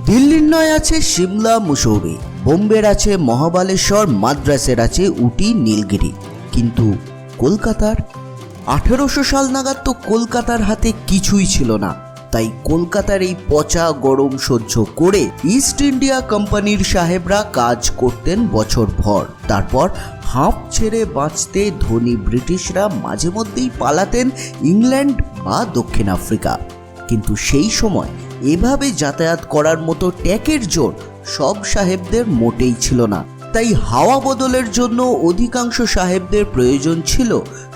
দিল্লির নয় আছে সিমলা মুসৌরি, বোম্বের আছে মহাবালেশ্বর, মাদ্রাসের আছে উটি নীলগিরি, কিন্তু কলকাতার 1800 সাল নাগাদ তো কলকাতার হাতে কিছুই ছিল না। তাই কলকাতার এই পচা গরম সহ্য করে ইস্ট ইন্ডিয়া কোম্পানির সাহেবরা কাজ করতেন বছরভর। তারপর হাঁপ ছেড়ে বাঁচতে ধনী ব্রিটিশরা মাঝে মধ্যেই পালাতেন ইংল্যান্ড বা দক্ষিণ আফ্রিকা। কিন্তু সেই সময় এভাবে যাতায়াত করার মতো ট্যাকের জোর সব সাহেবদের মোটেই ছিল না। তাই হাওয়া বদলের জন্য অধিকাংশ সাহেবদের প্রয়োজন ছিল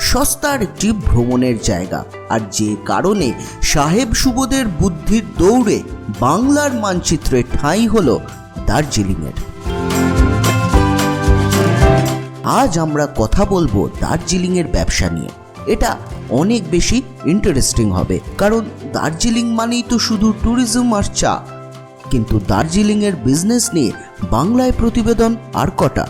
সস্তার একটি ভ্রমণের জায়গা। আর যে কারণে সাহেব সুবোধের বুদ্ধির দৌড়ে বাংলার মানচিত্রে ঠাঁই হলো দার্জিলিংয়ের। আজ আমরা কথা বলবো দার্জিলিংয়ের ব্যবসা নিয়ে। এটা অনেক বেশি ইন্টারেস্টিং হবে, কারণ দার্জিলিং মানেই তো শুধু ট্যুরিজম আর চা। কিন্তু দার্জিলিংয়ের বিজনেস নিয়ে বাংলায় প্রতিবেদন আর কটা।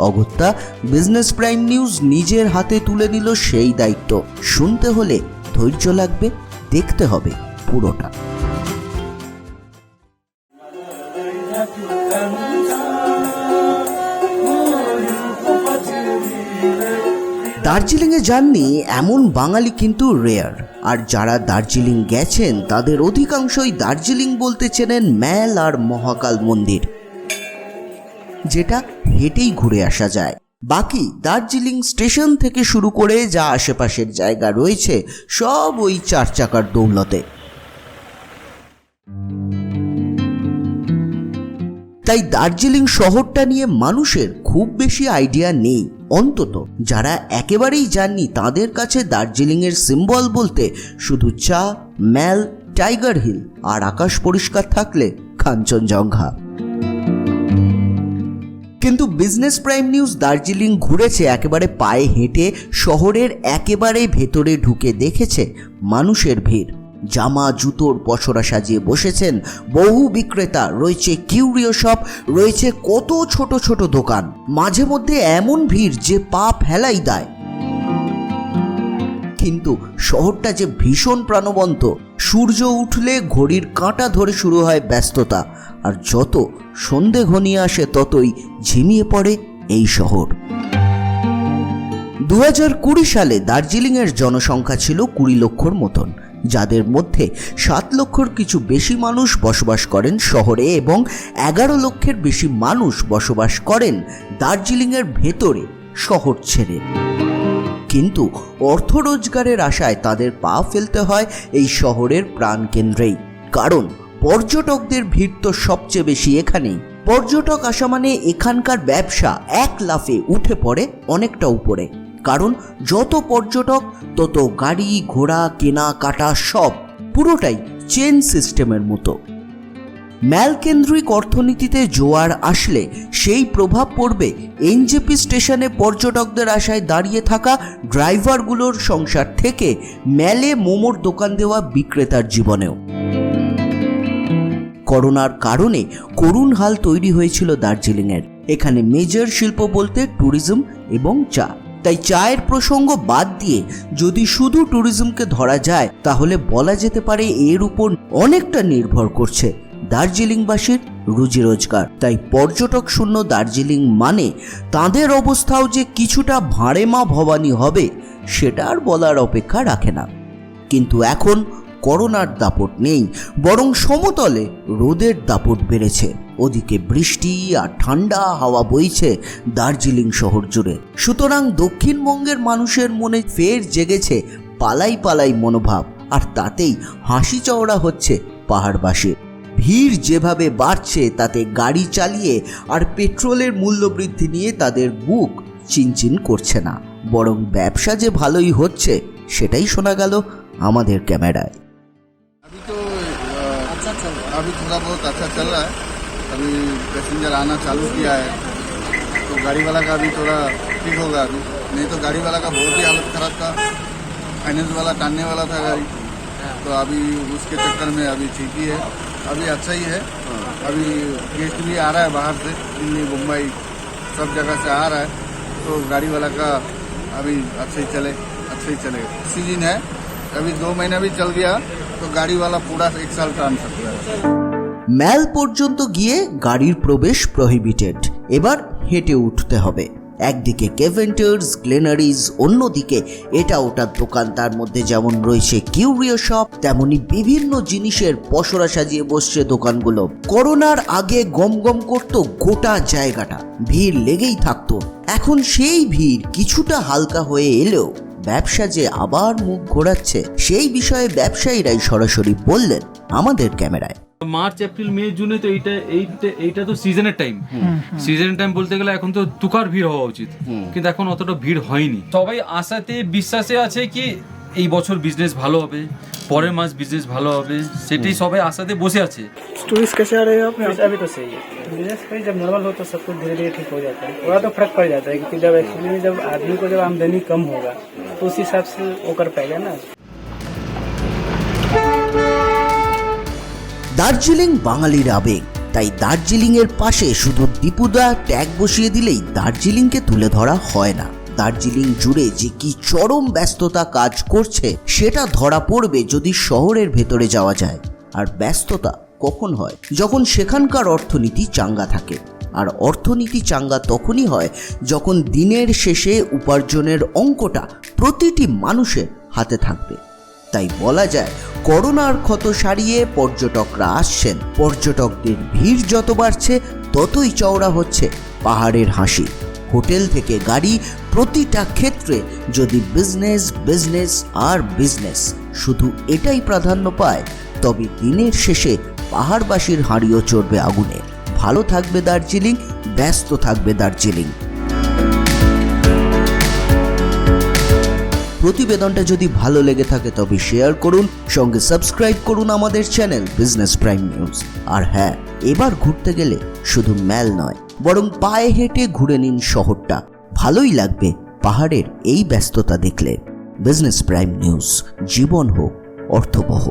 অগত্যা বিজনেস প্রাইম নিউজ নিজের হাতে তুলে নিল সেই দায়িত্ব। শুনতে হলে ধৈর্য লাগবে, দেখতে হবে পুরোটা। দার্জিলিংয়ে যাননি এমন বাঙালি কিন্তু রেয়ার। আর যারা দার্জিলিং গেছেন তাদের অধিকাংশই দার্জিলিং বলতে চেনেন ম্যাল আর মহাকাল মন্দির, যেটা হেঁটেই ঘুরে আসা যায়। বাকি দার্জিলিং স্টেশন থেকে শুরু করে যা আশেপাশের জায়গা রয়েছে সব ওই 4 চাকার দৌলতে। তাই দার্জিলিং শহরটা নিয়ে মানুষের খুব বেশি আইডিয়া নেই। অন্তত যারা একেবারেই যাননি তাদের কাছে দার্জিলিংয়ের সিম্বল বলতে শুধু চা, ম্যাল, টাইগার হিল আর আকাশ পরিষ্কার থাকলে কাঞ্চনজঙ্ঘা। কিন্তু বিজনেস প্রাইম নিউজ দার্জিলিং ঘুরেছে একেবারে পায়ে হেঁটে, শহরের একেবারে ভেতরে ঢুকে দেখেছে মানুষের ভিড়। জামা জুতোর পসরা সাজিয়ে বসেছেন বহু বিক্রেতা, রয়েছে কিউরিও শপ, রয়েছে কত ছোট ছোট দোকান। মাঝে মধ্যে এমন ভিড় যে পা ফেলাই দেয়। কিন্তু শহরটা যে ভীষণ প্রাণবন্ত। সূর্য উঠলে ঘড়ির কাঁটা ধরে শুরু হয় ব্যস্ততা, আর যত সন্ধে ঘনিয়ে আসে ততই ঝিমিয়ে পড়ে এই শহর। 2020 সালে দার্জিলিংয়ের জনসংখ্যা ছিল 20 লক্ষর মতন, যাদের মধ্যে 7 লক্ষর কিছু বেশি মানুষ বসবাস করেন শহরে এবং 11 লক্ষের বেশি মানুষ বসবাস করেন দার্জিলিংয়ের ভেতরে শহর ছেড়ে। কিন্তু অর্থ রোজগারের আশায় তাদের পা ফেলতে হয় এই শহরের প্রাণকেন্দ্রেই। কারণ পর্যটকদের ভিড় তো সবচেয়ে বেশি এখানেই। পর্যটক আসা মানে এখানকার ব্যবসা এক লাফে উঠে পড়ে অনেকটা উপরে। কারণ যত পর্যটক তত গাড়ি ঘোড়া কেনাকাটা সব, পুরোটাই চেন সিস্টেমের মতো। ম্যালকেন্দ্রিক অর্থনীতিতে জোয়ার আসলে সেই প্রভাব পড়বে এনজেপি স্টেশনে পর্যটকদের আশায় দাঁড়িয়ে থাকা ড্রাইভারগুলোর সংসার থেকে ম্যালে মোমোর দোকান দেওয়া বিক্রেতার জীবনেও। করোনার কারণে করুণ হাল তৈরি হয়েছিল দার্জিলিংয়ের। এখানে মেজর শিল্প বলতে ট্যুরিজম এবং চা। তাই চায়ের প্রসঙ্গ বাদ দিয়ে যদি শুধু ট্যুরিজমকে ধরা যায় তাহলে বলা যেতে পারে এর উপর অনেকটা নির্ভর করছে দার্জিলিংবাসীর রুজি রোজগার। তাই পর্যটক শূন্য দার্জিলিং মানে তাদের অবস্থাও যে কিছুটা ভাঁড়েমা ভবানী হবে সেটা আর বলার অপেক্ষা রাখে না। কিন্তু এখন করোনার দাপট নেই, বরং সমতলে রোদের দাপট বেড়েছে। ওদিকে বৃষ্টি আর ঠান্ডা হাওয়া বইছে দার্জিলিং শহর জুড়ে। সুতরাং দক্ষিণবঙ্গের মানুষের মনে ফের জেগেছে পালাই পালাই মনোভাব, আর তাতেই হাসি চওড়া হচ্ছে পাহাড়বাসীর। ভিড় যেভাবে বাড়ছে তাতে গাড়ি চালিয়ে আর পেট্রোলের মূল্য বৃদ্ধি নিয়ে তাদের বুক চিনচিন করছে না, বরং ব্যবসা যে ভালোই হচ্ছে সেটাই শোনা গেল আমাদের ক্যামেরায়। अभी थोड़ा बहुत अच्छा चल रहा है। अभी पैसेंजर आना चालू किया है तो गाड़ी वाला का भी थोड़ा ठीक होगा। अभी नहीं तो गाड़ी वाला का बहुत ही हालत ख़राब था। फाइनेंस वाला टानने वाला था गाड़ी, तो अभी उसके चक्कर में अभी ठीक ही है, अभी अच्छा ही है। अभी गेस्ट भी आ रहा है बाहर से, दिल्ली मुंबई सब जगह से आ रहा है, तो गाड़ी वाला का अभी अच्छा ही चलेगा। सीजन है, अभी 2 महीना भी चल गया तो गाड़ी वाला पूरा 1 साल टान सकता है। ম্যাল পর্যন্ত গিয়ে গাড়ির প্রবেশ প্রহিবিটেড। এবার হেঁটে উঠতে হবে। একদিকে কেভেন্টার্স, গ্লেনারিজ, অন্যদিকে এটা ওটার দোকান, তার মধ্যে যেমন রয়েছে কিউরিও শপ, তেমনি বিভিন্ন জিনিসের পসরা সাজিয়ে বসছে দোকানগুলো। করোনার আগে গম গম করতো গোটা জায়গাটা, ভিড় লেগেই থাকতো। এখন সেই ভিড় কিছুটা হালকা হয়ে এলেও ব্যবসা যে আবার মুখ ঘোরাচ্ছে, সেই বিষয়ে ব্যবসায়ীরাই সরাসরি বললেন আমাদের ক্যামেরায়। মার্চ, এপ্রিল, মে, জুনে তো এইটা তো সিজনের টাইম। সিজনের টাইম বলতে গেলে এখন তো তুকার ভিড় হওয়া উচিত, কিন্তু এখন অতটা ভিড় হয়নি। সবাই আশাতে বিশ্বাসে আছে কি এই বছর বিজনেস ভালো হবে, পরের মাস বিজনেস ভালো হবে, সেটাই সবাই আশাতে বসে আছে। टूरिस्ट कैसे आ रहे हो आप? अभी तो सही है। बिजनेस का जब नॉर्मल हो तो सब कुछ धीरे धीरे ठीक हो जाता है। थोड़ा तो फर्क पड़ जाता है क्योंकि जब एक्चुअली जब आदमी को जब आमदनी कम होगा तो उस हिसाब से वो कर पाएगा ना। দার্জিলিং বাঙালির আবেগ, তাই দার্জিলিং এর পাশে শুধু দীপুদা ট্যাগ বসিয়ে দিলেই দার্জিলিংকে তুলে ধরা হয় না। দার্জিলিং জুড়ে যে কি চরম ব্যস্ততা কাজ করছে সেটা ধরা পড়বে যদি শহরের ভেতরে যাওয়া যায়। আর ব্যস্ততা কখন হয়? যখন সেখানকার অর্থনীতি চাঙ্গা থাকে। আর অর্থনীতি চাঙ্গা তখনই হয় যখন দিনের শেষে উপার্জনের অঙ্কটা প্রতিটি মানুষের হাতে থাকবে। তাই বলা যায় করোনার ক্ষত সারিয়ে পর্যটকরা আসছেন। পর্যটকদের ভিড় যত বাড়ছে ততই চওড়া হচ্ছে পাহাড়ের হাসি। হোটেল থেকে গাড়ি, প্রতিটা ক্ষেত্রে যদি বিজনেস বিজনেস আর বিজনেস শুধু এটাই প্রাধান্য পায়, তবে দিনের শেষে পাহাড়বাসীর হাঁড়িও চড়বে আগুনে। ভালো থাকবে দার্জিলিং, ব্যস্ত থাকবে দার্জিলিং। প্রতিবেদনটা যদি ভালো লেগে থাকে তবে শেয়ার করুন, সঙ্গে সাবস্ক্রাইব করুন আমাদের চ্যানেল বিজনেস প্রাইম নিউজ। আর হ্যাঁ, এবার ঘুরতে গেলে শুধু ম্যাল নয়, বরং পায়ে হেঁটে ঘুরে নিন শহরটা। ভালোই লাগবে পাহাড়ের এই ব্যস্ততা দেখলে। বিজনেস প্রাইম নিউজ, জীবন হোক অর্থবহ।